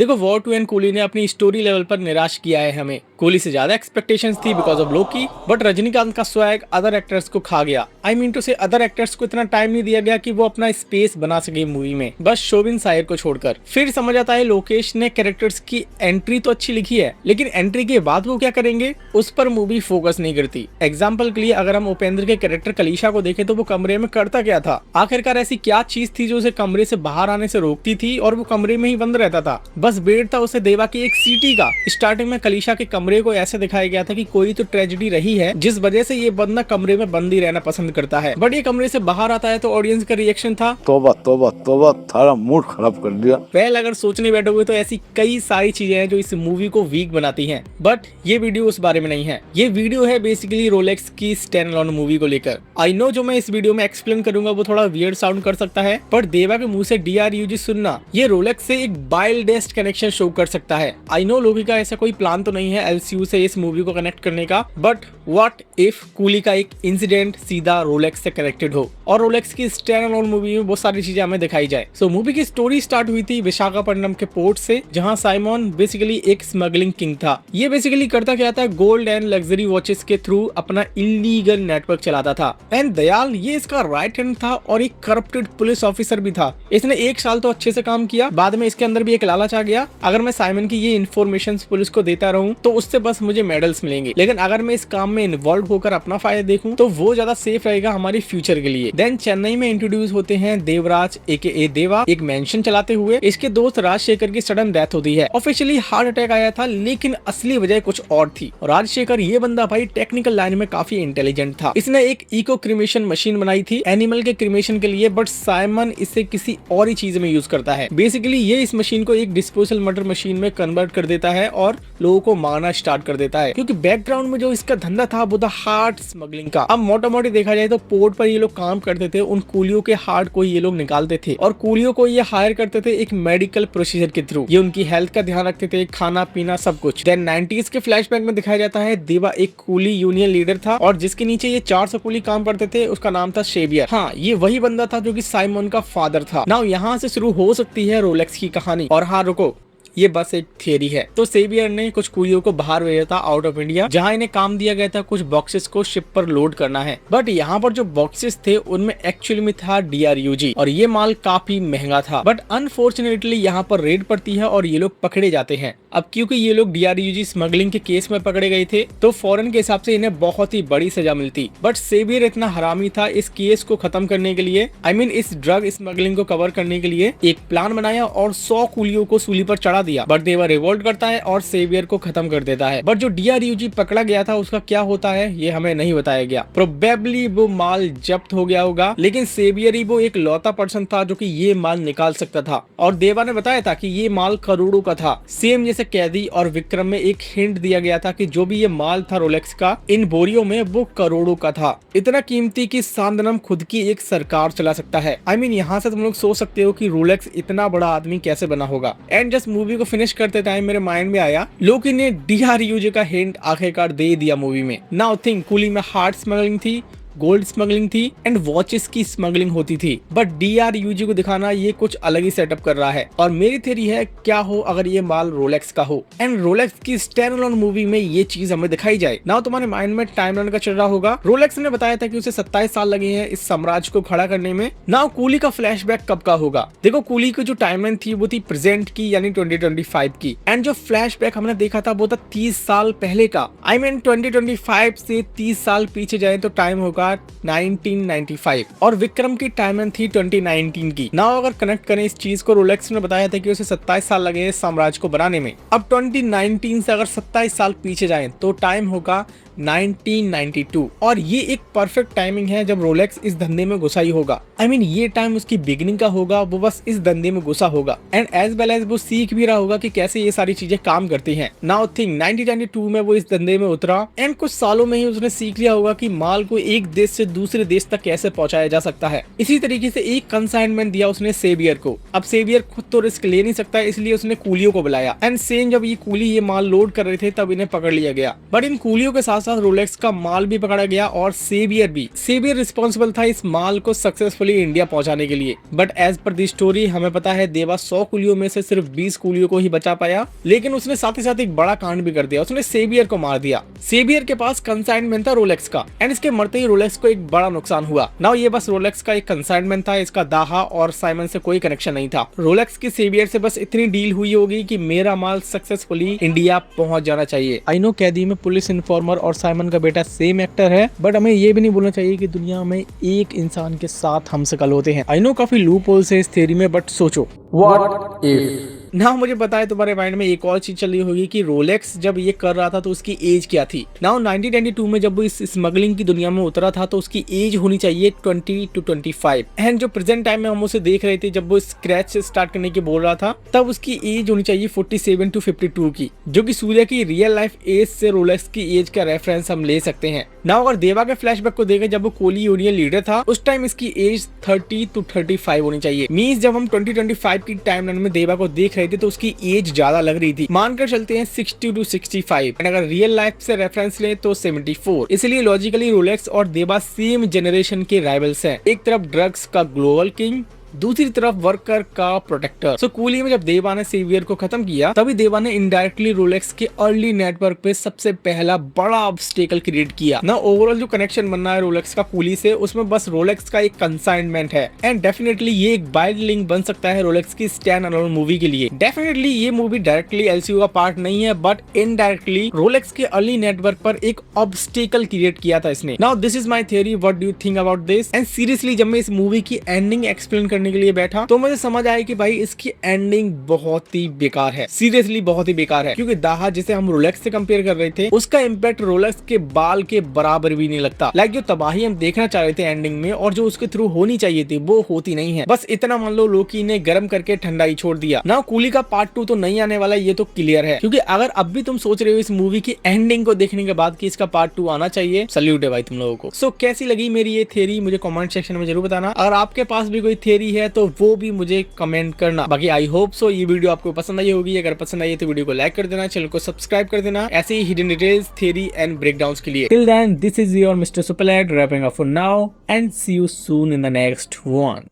देखो war 2 and coolie ने अपनी स्टोरी लेवल पर निराश किया है हमें। कूली से ज्यादा एक्सपेक्टेशंस थी because of Loki, but Rajinikanth का स्वैग अदर एक्टर्स को खा गया। आई मीन टू से अदर एक्टर्स को इतना टाइम नहीं दिया गया कि वो अपना स्पेस बना सके मूवी में, बस शोबिन सायर को छोड़कर। फिर समझ आता है लोकेश ने कैरेक्टर्स की एंट्री तो अच्छी लिखी है, लेकिन एंट्री के बाद वो क्या करेंगे उस पर मूवी फोकस नहीं करती। एग्जाम्पल के लिए अगर हम उपेंद्र के कैरेक्टर कलीशा को देखें तो वो कमरे में करता क्या था, आखिरकार ऐसी क्या चीज थी जो उसे कमरे से बाहर आने से रोकती थी और वो कमरे में ही बंद रहता था। बस वेट था उसे देवा की एक सीटी का। स्टार्टिंग में कलीशा के कमरे को ऐसे दिखाया गया था कि कोई तो ट्रेजेडी रही है जिस वजह से ये बंदा कमरे में बंद ही रहना पसंद करता है, बट ये कमरे से बाहर आता है तो ऑडियंस का रिएक्शन था तौबा तौबा तौबा, थारा मूड खराब कर दिया। पहले अगर सोचने बैठोगे तो ऐसी कई सारी चीजें हैं जो इस मूवी को वीक बनाती हैं, बट ये वीडियो उस बारे में नहीं है। ये वीडियो है बेसिकली रोलेक्स की स्टैंड अलोन मूवी को लेकर। आई नो जो मैं इस वीडियो में एक्सप्लेन करूंगा वो थोड़ा वियर्ड साउंड कर सकता है, बट देवा के मुंह से DRUG सुनना ये रोलेक्स से एक बाइल्डेस्ट कनेक्शन शो कर सकता है। आई नो लोकी का ऐसा कोई प्लान तो नहीं है LCU से इस मूवी को कनेक्ट करने का, बट व्हाट इफ कूली का एक इंसिडेंट सीधा रोलेक्स से कनेक्टेड हो और रोलेक्स की स्टैंड अलोन मूवी में बहुत सारी चीजें हमें दिखाई जाए। सो मूवी की स्टोरी स्टार्ट हुई थी विशाखापट्टनम के पोर्ट से, जहां साइमन बेसिकली एक स्मगलिंग किंग था। ये बेसिकली करता क्या था, गोल्ड एंड लग्जरी वॉचेस के थ्रू अपना इलीगल नेटवर्क चलाता था। एंड दयाल ये इसका राइट हैंड था और एक करप्टेड पुलिस ऑफिसर भी था। इसने 1 साल तो अच्छे से काम किया, बाद में इसके अंदर भी एक लालच आ गया, अगर मैं साइमन की ये इन्फॉर्मेशन पुलिस को देता रहूं तो उससे बस मुझे मेडल्स मिलेंगे, लेकिन अगर मैं इस काम में इन्वॉल्व होकर अपना फायदा देखूं तो वो ज्यादा सेफ रहेगा हमारी फ्यूचर के लिए। देन चेन्नई में इंट्रोड्यूस होते हैं देवराज AKA देवा, एक मेंशन चलाते हुए। इसके दोस्त राजशेखर की सडन डेथ होती है। ऑफिशियली हार्ट अटैक आया था, लेकिन असली वजह कुछ और थी। राजशेखर ये बंदा भाई टेक्निकल लाइन में काफी इंटेलिजेंट था। इसने एक इको क्रिमेशन मशीन बनाई थी एनिमल के क्रिमेशन के लिए, बट साइमन इसे किसी और ही चीज में यूज करता है। बेसिकली ये इस मशीन को एक डिस्पोजल मर्डर मशीन में कन्वर्ट कर देता है और लोगों को मारना स्टार्ट कर देता है, क्योंकि बैकग्राउंड में जो इसका धंधा था वो था हार्ट स्मगलिंग का। अब मोटा मोटी देखा जाए तो पोर्ट पर ये लोग काम करते थे, उन कूलियों के हार्ट को ये लोग निकालते थे और कूलियों को ये हायर करते थे एक मेडिकल प्रोसीजर के थ्रू। ये उनकी हेल्थ का ध्यान रखते थे, खाना पीना सब कुछ। देन 90s के फ्लैशबैक में दिखाया जाता है देवा एक कूली यूनियन लीडर था और जिसके नीचे ये 400 कूली काम करते थे, उसका नाम था शेवियर। हाँ, ये वही बंदा था जो कि साइमन का फादर था। नाउ यहाँ से शुरू हो सकती है रोलेक्स की कहानी। और हाँ रुको, ये बस एक थियरी है। तो सेवियर ने कुछ कूलियों को बाहर भेजा था आउट ऑफ इंडिया, जहां इन्हें काम दिया गया था कुछ बॉक्सेस को शिप पर लोड करना है। बट यहाँ पर जो बॉक्सेस थे उनमें एक्चुअली में था DRUG और ये माल काफी महंगा था। बट अनफॉर्चुनेटली यहाँ पर रेड पड़ती है और ये लोग पकड़े जाते हैं। अब क्योंकि ये लोग DRUG स्मगलिंग के केस में पकड़े गए थे तो फॉरेन के हिसाब से इन्हें बहुत ही बड़ी सजा मिलती। बट सेवियर इतना हरामी था, इस केस को खत्म करने के लिए, आई मीन इस ड्रग स्मगलिंग को कवर करने के लिए एक प्लान बनाया और 100 कूलियों को सूली पर चढ़ा दिया। बट देवा रिवोल्ट करता है और सेवियर को खत्म कर देता है। बट जो DRUG पकड़ा गया था उसका क्या होता है ये हमें नहीं बताया गया। प्रोबेबली वो माल जब्त हो गया होगा, लेकिन सेवियर ही वो एक लौता पर्सन था जो कि ये माल निकाल सकता था। और देवा ने बताया था कि ये माल करोड़ों का था। सेम जैसे कैदी और विक्रम में एक हिंट दिया गया था कि जो भी ये माल था रोलेक्स का इन बोरियों में वो करोड़ों का था, इतना कीमती कि सांदनम खुद की एक सरकार चला सकता है। आई मीन यहाँ से तुम लोग सोच सकते हो कि रोलेक्स इतना बड़ा आदमी कैसे बना होगा। एंड जस्ट मूवी को फिनिश करते टाइम मेरे माइंड में आया लोकी ने DRUG का हिंट आखिरकार दे दिया मूवी में। नाउ थिंक कूली में हार्ट स्मगलिंग थी, गोल्ड स्मगलिंग थी एंड वॉचेस की स्मगलिंग होती थी, बट DRUG को दिखाना ये कुछ अलग ही सेटअप कर रहा है। और मेरी थ्योरी है क्या हो अगर ये माल रोलेक्स का हो एंड रोलेक्स की स्टैंड अलोन मूवी में ये चीज हमें दिखाई जाए। नाउ तुम्हारे माइंड में टाइमलाइन का चल रहा होगा। रोलेक्स ने बताया था कि उसे 27 साल लगे हैं इस साम्राज्य को खड़ा करने में। नाउ कूली का फ्लैशबैक कब का होगा? देखो कूली की जो टाइमलाइन थी वो थी प्रेजेंट की यानी 2025 की, एंड जो फ्लैशबैक हमने देखा था वो था 30 साल पहले का। आई मीन 2025 से 30 साल पीछे जाए तो टाइम होगा 1995 और विक्रम की टाइमलाइन थी 2019 की। नाउ अगर कनेक्ट करें इस चीज को, रोलेक्स ने बताया था कि उसे 27 साल लगे साम्राज्य को बनाने में। अब 2019 से अगर 27 साल पीछे जाएं तो टाइम होगा 1992 और ये एक परफेक्ट टाइमिंग है जब रोलेक्स इस धंधे में घुसा ही होगा। आई मीन ये टाइम उसकी बिगिनिंग का होगा, वो बस इस धंधे में घुसा होगा एंड एज वेल एज वो सीख भी रहा होगा कि कैसे ये सारी चीजें काम करती हैं। नाउ थिंक 1992 में वो इस धंधे में उतरा एंड कुछ सालों में ही उसने सीख लिया होगा कि माल को एक देश से दूसरे देश तक कैसे पहुंचाया जा सकता है। इसी तरीके से एक कंसाइनमेंट दिया उसने सेवियर को। अब सेवियर खुद तो रिस्क ले नहीं सकता, इसलिए उसने कूलियों को बुलाया एंड सेम जब ये कूली ये माल लोड कर रहे थे तब इन्हें पकड़ लिया गया। बट इन कूलियों के साथ साथ रोलेक्स का माल भी पकड़ा गया और सेवियर रिस्पॉन्सिबल था इस माल को सक्सेसफुली इंडिया पहुंचाने के लिए। But as per the story हमें पता है देवा 100 कुलियों में से सिर्फ 20 कुलियों को ही बचा पाया, लेकिन उसने साथ ही साथ एक बड़ा कांड भी कर दिया, उसने सेवियर को मार दिया। सेवियर के पास कंसाइनमेंट था रोलेक्स का एंड इसके मरते ही रोलेक्स को एक बड़ा नुकसान हुआ। नाउ ये बस रोलेक्स का एक कंसाइनमेंट था, इसका दाहा और साइमन से कोई कनेक्शन नहीं था। रोलेक्स की सेवियर से बस इतनी डील हुई होगी कि मेरा माल सक्सेसफुली इंडिया पहुंच जाना चाहिए। आई नो कैदी में पुलिस इन्फॉर्मर और साइमन का बेटा सेम एक्टर है, बट हमें ये भी नहीं बोलना चाहिए कि दुनिया में एक इंसान के साथ हम सकल होते हैं। आई नो काफी लूप होल्स है इस थ्योरी में, बट सोचो व्हाट इफ। नाउ मुझे पता है तुम्हारे माइंड में एक और चीज चल रही होगी कि रोलेक्स जब ये कर रहा था तो उसकी एज क्या थी। नाउ 1992 में जब वो इस स्मगलिंग की दुनिया में उतरा था तो उसकी एज होनी चाहिए 20 to 25 एंड जो प्रेजेंट टाइम में हम उसे देख रहे थे जब वो स्क्रैच से स्टार्ट करने की बोल रहा था तब उसकी एज होनी चाहिए 47 to 52 की, जो कि सूर्य की रियल लाइफ एज से रोलेक्स की एज का रेफरेंस हम ले सकते हैं। नाउ अगर देवा के फ्लैशबैक को देखें जब वो कोली यूनियन लीडर था उस टाइम इसकी एज 30 to 35 होनी चाहिए। मींस जब हम 2025 की टाइमलाइन में देवा को देख रहे थे तो उसकी एज ज्यादा लग रही थी। मानकर चलते हैं 60 to 65 एंड अगर रियल लाइफ से रेफरेंस लें तो 74। इसलिए लॉजिकली रोलेक्स और देवा सेम जनरेशन के राइवल्स हैं। एक तरफ ड्रग्स का ग्लोबल किंग, दूसरी तरफ वर्कर का प्रोटेक्टर। सो कूली में जब देवा ने सेवियर को खत्म किया तभी देवा ने इनडायरेक्टली रोलेक्स के अर्ली नेटवर्क पे सबसे पहला बड़ा ऑब्स्टेकल क्रिएट किया ना। ओवरऑल जो कनेक्शन बनना है रोलेक्स का कूली से उसमें बस रोलेक्स का एक कंसाइनमेंट है एंड डेफिनेटली ये एक बाइड लिंक बन सकता है रोलेक्स की स्टैंड अलोन मूवी के लिए। डेफिनेटली ये मूवी डायरेक्टली एलसीयू का पार्ट नहीं है बट इनडायरेक्टली रोलेक्स के अर्ली नेटवर्क पर एक ऑब्स्टेकल क्रिएट किया था इसने। Now this is my theory, what do you think about this? And seriously जब मैं इस मूवी की एंडिंग एक्सप्लेन करने के लिए बैठा तो मुझे समझ आया कि भाई इसकी एंडिंग बहुत ही बेकार है, सीरियसली बहुत ही बेकार है। क्योंकि दाहा जिसे हम रोलेक्स से कंपेयर कर रहे थे उसका इम्पैक्ट रोलेक्स के बाल के बराबर भी नहीं लगता। लाइक जो तबाही हम देखना चाह रहे थे एंडिंग में और जो उसके थ्रू होनी चाहिए थी वो होती नहीं है। बस इतना मान लो लोकी ने गर्म करके ठंडा ही छोड़ दिया ना। कूली का पार्ट 2 तो नहीं आने वाला, ये तो क्लियर है। क्योंकि अगर अब भी तुम सोच रहे हो इस मूवी की एंडिंग को देखने के बाद कि इसका पार्ट 2 आना चाहिए, सल्यूट है भाई तुम लोगों को। सो कैसी लगी मेरी ये थ्योरी मुझे कमेंट सेक्शन में जरूर बताना। अगर आपके पास भी कोई थ्योरी है तो वो भी मुझे कमेंट करना। बाकी आई होप सो ये वीडियो आपको पसंद आई होगी। अगर पसंद आई तो वीडियो को लाइक कर देना, चैनल को सब्सक्राइब कर देना ऐसे ही hidden details, theory and breakdowns के लिए। Till then this is your Mister Superlad wrapping up for now and see you soon in the next one.